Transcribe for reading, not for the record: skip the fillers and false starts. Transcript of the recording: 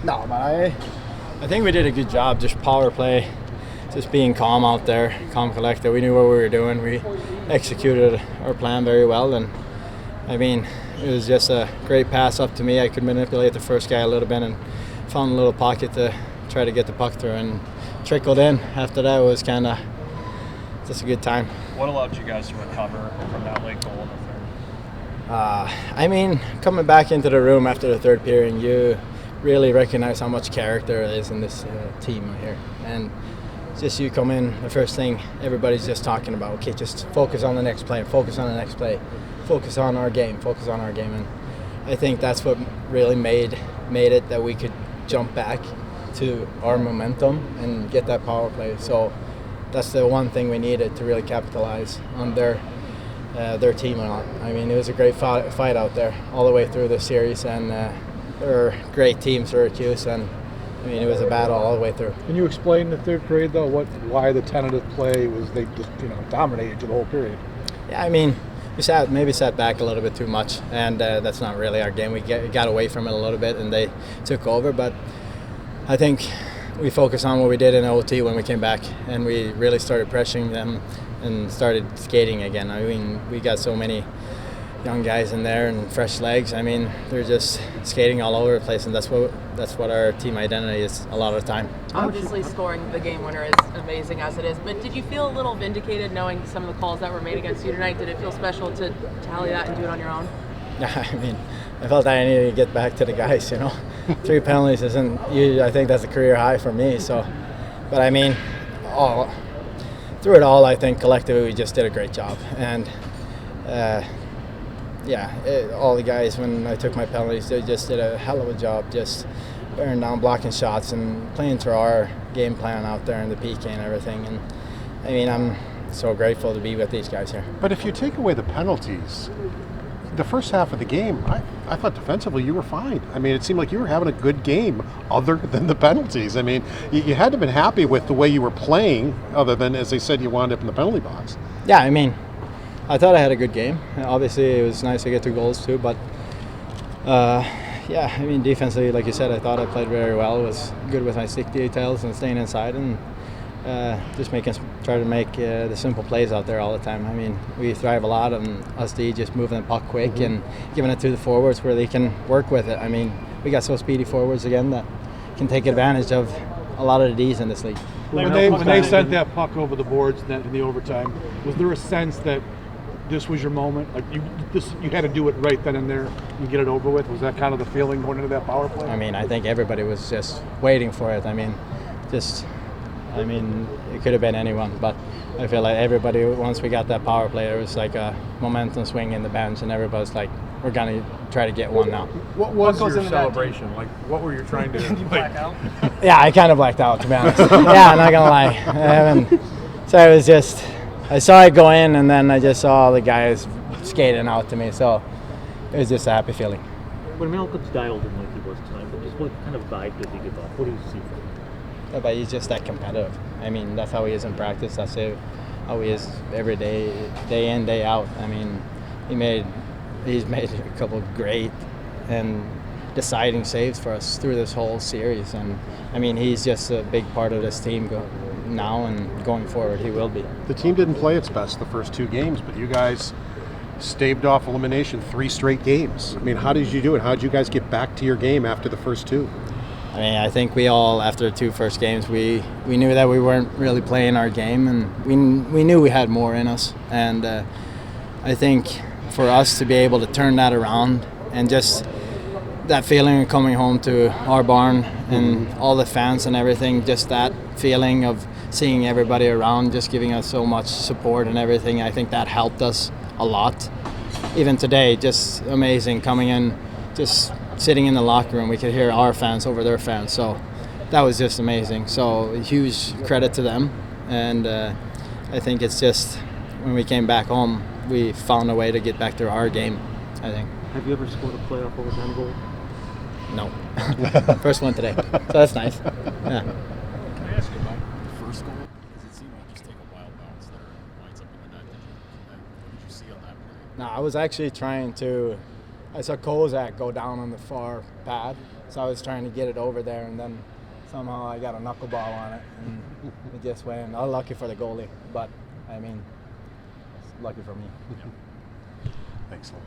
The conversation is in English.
No, but I think we did a good job, just power play, just being calm out there, calm, collected. We knew what we were doing. We executed our plan very well, and I mean, it was just a great pass up to me. I could manipulate the first guy a little bit and found a little pocket to try to get the puck through, and trickled in. After that, it was kind of just a good time. What allowed you guys to recover from that late goal in the third? I mean, coming back into the room after the third period, you really recognize how much character there is in this team here. And just you come in, the first thing everybody's just talking about, okay, just focus on the next play, focus on the next play, focus on our game, focus on our game. And I think that's what really made it that we could jump back to our momentum and get that power play. So that's the one thing we needed to really capitalize on their team a lot. I mean, it was a great fight out there all the way through the series, and they're a great team, Syracuse, and I mean, it was a battle all the way through. Can you explain the third period, though? Why the tentative play was they just dominated you the whole period? Yeah, I mean, we maybe sat back a little bit too much, and that's not really our game. We got away from it a little bit, and they took over, but I think we focused on what we did in OT when we came back, and we really started pressuring them and started skating again. I mean, we got so many young guys in there and fresh legs. I mean, they're just skating all over the place, and that's what our team identity is a lot of the time. Obviously, scoring the game winner is amazing as it is, but did you feel a little vindicated knowing some of the calls that were made against you tonight? Did it feel special to tally that and do it on your own? I mean, I felt I needed to get back to the guys, 3 penalties isn't, I think that's a career high for me. So, but I mean, through it all, I think collectively we just did a great job. And all the guys, when I took my penalties, they just did a hell of a job just bearing down, blocking shots and playing to our game plan out there in the PK and everything. And I mean, I'm so grateful to be with these guys here. But if you take away the penalties, the first half of the game, I thought defensively you were fine. I mean, it seemed like you were having a good game other than the penalties. I mean, you had to have been happy with the way you were playing, other than, as they said, you wound up in the penalty box. Yeah, I mean, I thought I had a good game. Obviously, it was nice to get 2 goals too, but I mean, defensively, like you said, I thought I played very well. It was good with my stick details and staying inside and just try to make the simple plays out there all the time. I mean, we thrive a lot on us D just moving the puck quick and giving it to the forwards where they can work with it. I mean, we got so speedy forwards again that can take advantage of a lot of the Ds in this league. When they sent that puck over the boards in the overtime, was there a sense that this was your moment? Like you had to do it right then and there and get it over with? Was that kind of the feeling going into that power play? I mean, I think everybody was just waiting for it. I mean, it could have been anyone, but I feel like everybody, once we got that power play, there was like a momentum swing in the bench, and everybody's like, we're going to try to get one now. What was your celebration? Like, what were you trying to do? Did you black out? Yeah, I kind of blacked out, to be honest. Yeah, I'm not going to lie. So it was just, I saw it go in, and then I just saw all the guys skating out to me, so it was just a happy feeling. When Malcolm's dialed in like he was tonight, but just what kind of vibe does he give off? What do you see from him? Yeah, but he's just that competitive. I mean, that's how he is in practice. That's how he is every day, day in, day out. I mean, he's made a couple of great and deciding saves for us through this whole series. And I mean, he's just a big part of this team now and going forward. He will be. The team didn't play its best the first 2 games, but you guys staved off elimination 3 straight games. I mean, how did you do it? How did you guys get back to your game after the first 2? I mean, I think we all, after the 2 first games, we knew that we weren't really playing our game, and we knew we had more in us. And I think for us to be able to turn that around and just that feeling of coming home to our barn and all the fans and everything, just that feeling of seeing everybody around just giving us so much support and everything, I think that helped us a lot. Even today, just amazing coming in, just sitting in the locker room, we could hear our fans over their fans. So that was just amazing. So huge credit to them. And I think it's just when we came back home, we found a way to get back to our game, I think. Have you ever scored a playoff overtime goal? No. First one today. So that's nice. Yeah. Can I ask you about the first goal? Because it seemed like you just take a wild bounce there and winds up in the net. What did you see on that play? No, I was actually trying to I saw Kozak go down on the far pad, so I was trying to get it over there, and then somehow I got a knuckleball on it, and it just went. Unlucky for the goalie, but I mean, lucky for me. Excellent.